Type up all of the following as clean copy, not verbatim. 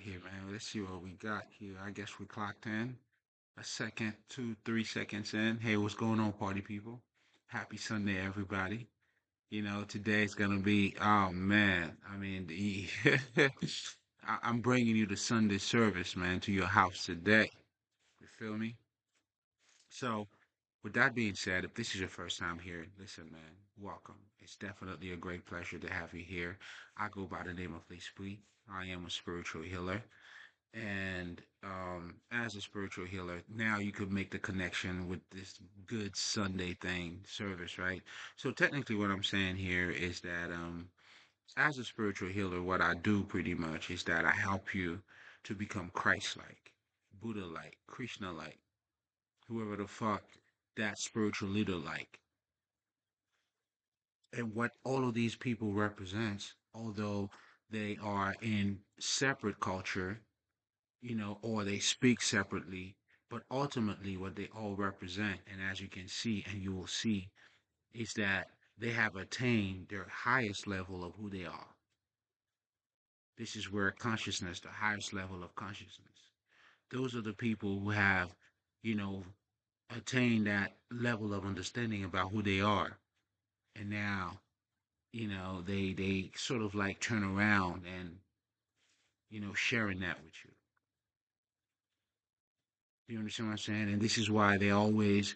here, man? Let's see what we got here. I guess we clocked in a second, 2, 3 seconds in. Hey, what's going on, party people? Happy Sunday, everybody. Today's gonna be, oh man, I mean, I'm bringing you the Sunday service, man, to your house today. You feel me? So, with that being said, if this is your first time here, listen, man, welcome. It's definitely a great pleasure to have you here. I go by the name of Lespri. I am a spiritual healer. And as a spiritual healer, now you could make the connection with this good Sunday thing service, right? So technically, what I'm saying here is that as a spiritual healer, what I do pretty much is that I help you to become Christ-like, Buddha-like, Krishna-like, whoever the fuck that spiritual leader like. And what all of these people represents, although they are in separate culture, or they speak separately, but ultimately what they all represent, and as you can see, and you will see, is that they have attained their highest level of who they are. This is where consciousness, the highest level of consciousness. Those are the people who have, you know, attained that level of understanding about who they are. And now, they sort of like turn around and, sharing that with you. Do you understand what I'm saying? And this is why they always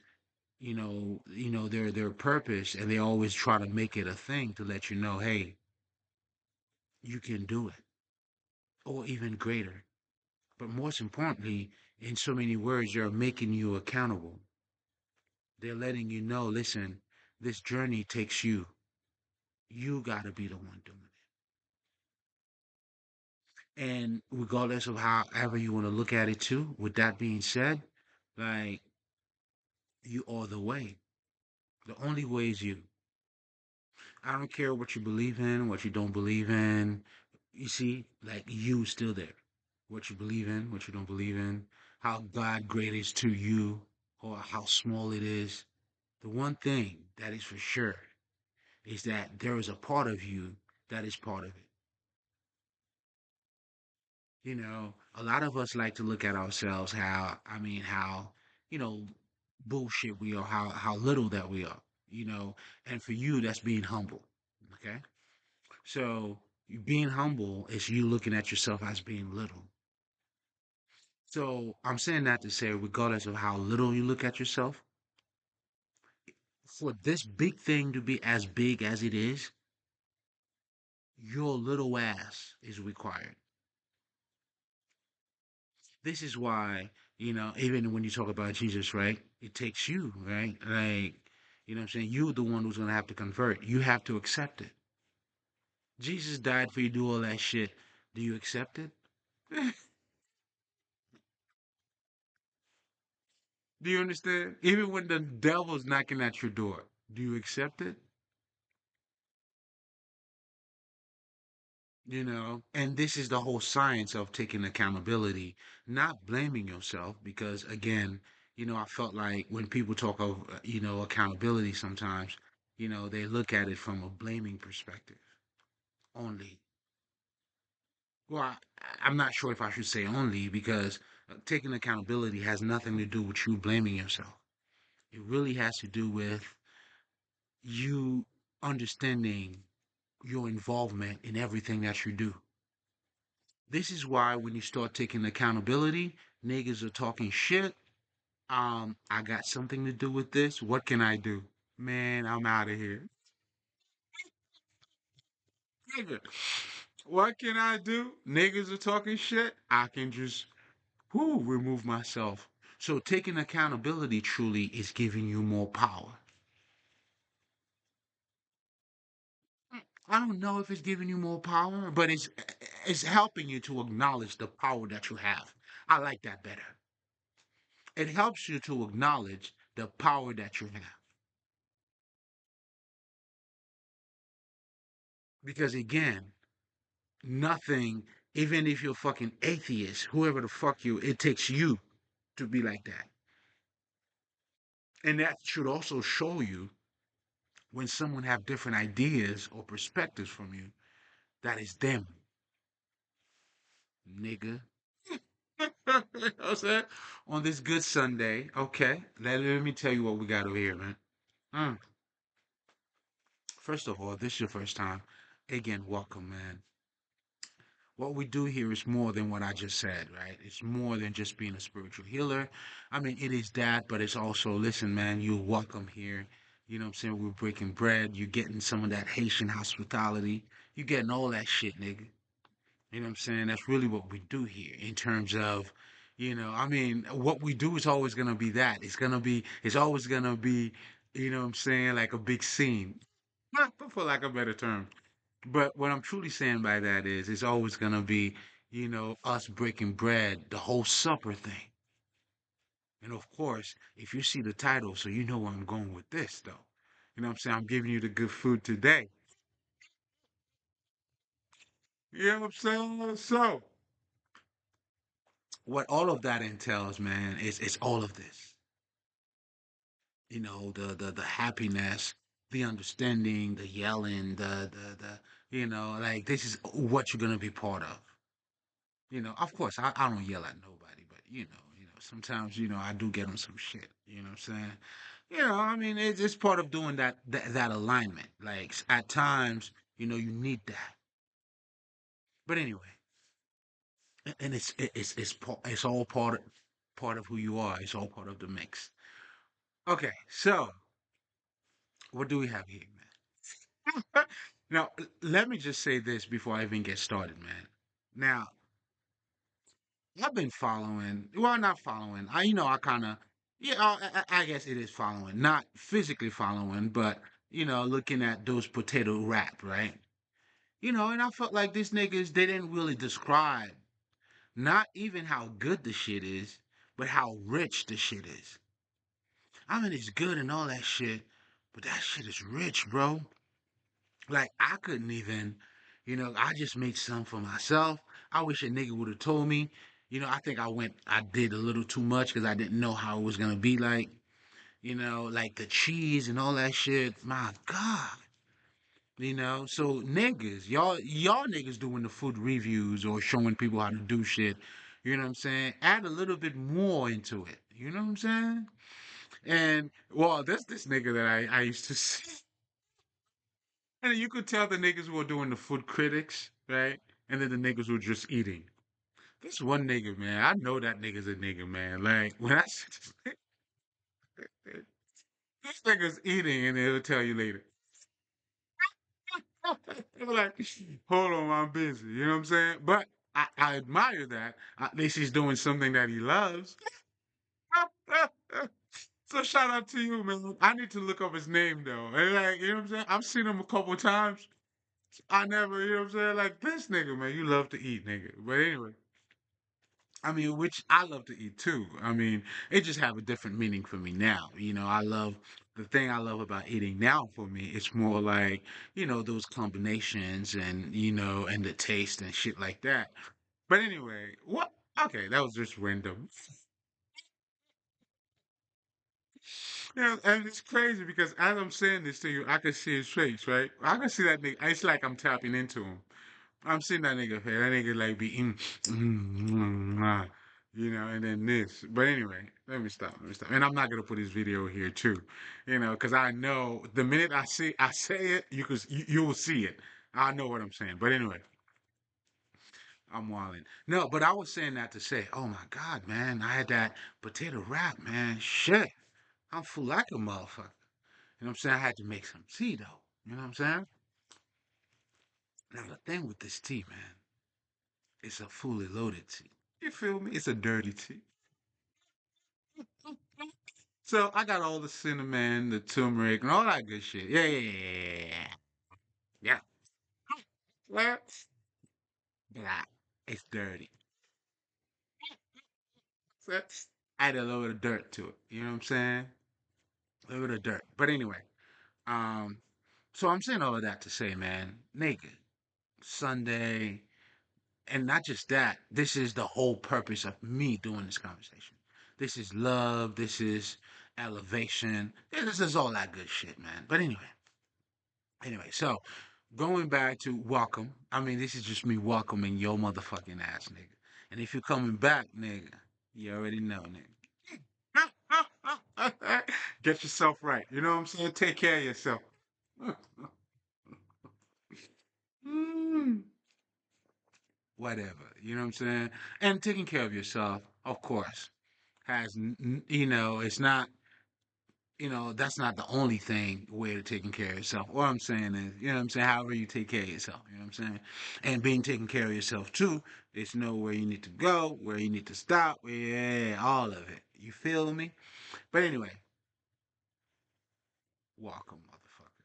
their purpose, and they always try to make it a thing to let you know, hey, you can do it, or even greater. But most importantly, in so many words, they're making you accountable. They're letting you know, listen, this journey takes you. You got to be the one doing it. And regardless of however you want to look at it, too, with that being said, like, you are the way. The only way is you. I don't care what you believe in, what you don't believe in. You see, like you still there. What you believe in, what you don't believe in, how God great is to you, or how small it is. The one thing that is for sure is that there is a part of you that is part of it. A lot of us like to look at ourselves how, you know, bullshit we are, how little that we are, and for you, that's being humble. Okay? So being humble is you looking at yourself as being little. So I'm saying that to say, regardless of how little you look at yourself, for this big thing to be as big as it is, your little ass is required. This is why, even when you talk about Jesus, right, it takes you, right? Like, what I'm saying? You're the one who's going to have to convert. You have to accept it. Jesus died for you to do all that shit. Do you accept it? Do you understand? Even when the devil's knocking at your door, do you accept it? And this is the whole science of taking accountability, not blaming yourself, because again, I felt like when people talk of, accountability sometimes, they look at it from a blaming perspective only. Well, I'm not sure if I should say only, because taking accountability has nothing to do with you blaming yourself. It really has to do with you understanding your involvement in everything that you do. This is why when you start taking accountability, niggas are talking shit. I got something to do with this. What can I do? Man, I'm out of here. Nigga, what can I do? Niggas are talking shit. I can just remove myself. So taking accountability truly is giving you more power. I don't know if it's giving you more power, but it's helping you to acknowledge the power that you have. I like that better. It helps you to acknowledge the power that you have. Because again, nothing, even if you're fucking atheist, whoever the fuck you, it takes you to be like that. And that should also show you when someone have different ideas or perspectives from you, that is them, nigga. You know what I'm saying? On this good Sunday, okay. Let me tell you what we got over here, man. Mm. First of all, this is your first time. Again, welcome, man. What we do here is more than what I just said, right? It's more than just being a spiritual healer. I mean, it is that, but it's also, listen, man, you're welcome here. You know what I'm saying? We're breaking bread. You're getting some of that Haitian hospitality. You're getting all that shit, nigga. You know what I'm saying? That's really what we do here in terms of, I mean, what we do is always going to be that. It's always going to be, you know what I'm saying, like a big scene, for lack of a better term. But what I'm truly saying by that is it's always gonna be, us breaking bread, the whole supper thing. And of course, if you see the title, so you know where I'm going with this though. You know what I'm saying? I'm giving you the good food today. You know what I'm saying? So what all of that entails, man, is all of this. The happiness, the understanding, the yelling, like this is what you're gonna be part of. Of course, I don't yell at nobody, but sometimes, I do get on some shit. You know what I'm saying? I mean, it's part of doing that alignment. Like at times, you need that. But anyway, and it's all part of who you are. It's all part of the mix. Okay, so what do we have here, man? Now, let me just say this before I even get started, man. Now, I've been following. Well, not following. I kind of, yeah. I guess it is following, not physically following, but looking at those potato rap, right? And I felt like these niggas they didn't really describe not even how good the shit is, but how rich the shit is. I mean, it's good and all that shit, but that shit is rich, bro. Like I couldn't even, I just made some for myself. I wish a nigga would have told me. I think I did a little too much because I didn't know how it was gonna be like. Like the cheese and all that shit. My God. So niggas, y'all niggas doing the food reviews or showing people how to do shit. You know what I'm saying? Add a little bit more into it. You know what I'm saying? And well, there's this nigga that I used to see. And you could tell the niggas were doing the food critics, right? And then the niggas were just eating. This one nigga, man, I know that nigga's a nigga, man. Like when I see this nigga's eating, and they'll tell you later. They're like, hold on, I'm busy. You know what I'm saying? But I admire that. At least he's doing something that he loves. So shout out to you, man. I need to look up his name though. And like, you know what I'm saying? I've seen him a couple times. I never, you know what I'm saying? Like this nigga, man, you love to eat, nigga. But anyway, I mean, which I love to eat too. I mean, it just have a different meaning for me now. The thing I love about eating now for me, it's more like, those combinations and, and the taste and shit like that. But anyway, what? Okay, that was just random. And it's crazy because as I'm saying this to you, I can see his face, right? I can see that nigga. It's like I'm tapping into him. I'm seeing that nigga face. That nigga like be and then this. But anyway, let me stop. Let me stop. And I'm not gonna put his video here too, because I know the minute I say it, you will see it. I know what I'm saying. But anyway, I'm wilding. No, but I was saying that to say, oh my God, man, I had that potato wrap, man. Shit, I'm full like a motherfucker. You know what I'm saying? I had to make some tea though. You know what I'm saying? Now the thing with this tea, man, it's a fully loaded tea. You feel me? It's a dirty tea. So I got all the cinnamon, the turmeric, and all that good shit. Yeah, yeah, yeah, yeah, yeah. Yeah. Well, yeah, it's dirty. So add a little bit of dirt to it. You know what I'm saying? A little bit of dirt. But anyway, um, so I'm saying all of that to say, man, nigga, Sunday, and not just that, this is the whole purpose of me doing this conversation. This is love, this is elevation, this is all that good shit, man. But anyway, so going back to welcome. I mean, this is just me welcoming your motherfucking ass, nigga. And if you're coming back, nigga, you already know, nigga. Get yourself right. You know what I'm saying? Take care of yourself. Mm, whatever. You know what I'm saying? And taking care of yourself, of course, it's not, that's not the only thing way to taking care of yourself. What I'm saying is, you know what I'm saying? However you take care of yourself, you know what I'm saying? And being taken care of yourself too is know where you need to go, where you need to stop, yeah, all of it. You feel me? But anyway, welcome, motherfucker.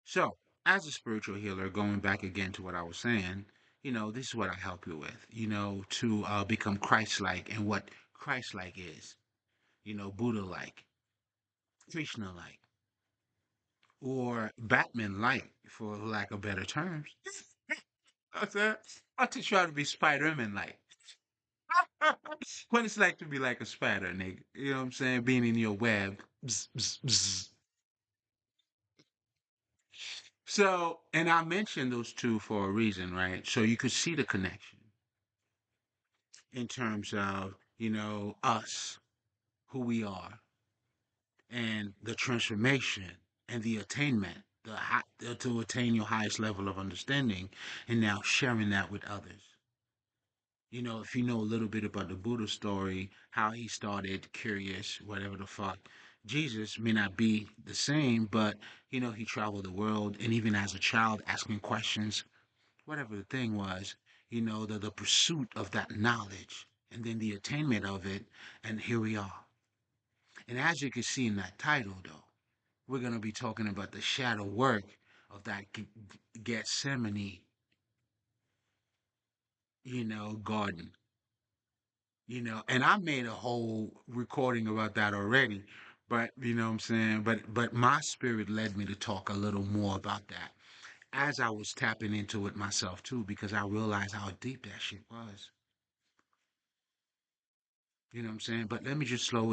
So, as a spiritual healer, going back again to what I was saying, this is what I help you with, to become Christ like, and what Christ like is, Buddha like, Krishna like, or Batman like, for lack of better terms. I said, I to try to be Spider-Man like. What it's like to be like a spider, nigga. You know what I'm saying? Being in your web. Bzz, bzz, bzz. So, and I mentioned those two for a reason, right? So you could see the connection in terms of, us, who we are, and the transformation and the attainment, to attain your highest level of understanding, and now sharing that with others. If you know a little bit about the Buddha story, how he started curious, whatever the fuck, Jesus may not be the same, but, he traveled the world, and even as a child, asking questions, whatever the thing was, the pursuit of that knowledge, and then the attainment of it, and here we are. And as you can see in that title, though, we're going to be talking about the shadow work of that Gethsemane, garden. And I made a whole recording about that already, but you know what I'm saying? But my spirit led me to talk a little more about that as I was tapping into it myself too, because I realized how deep that shit was. You know what I'm saying? But let me just slow it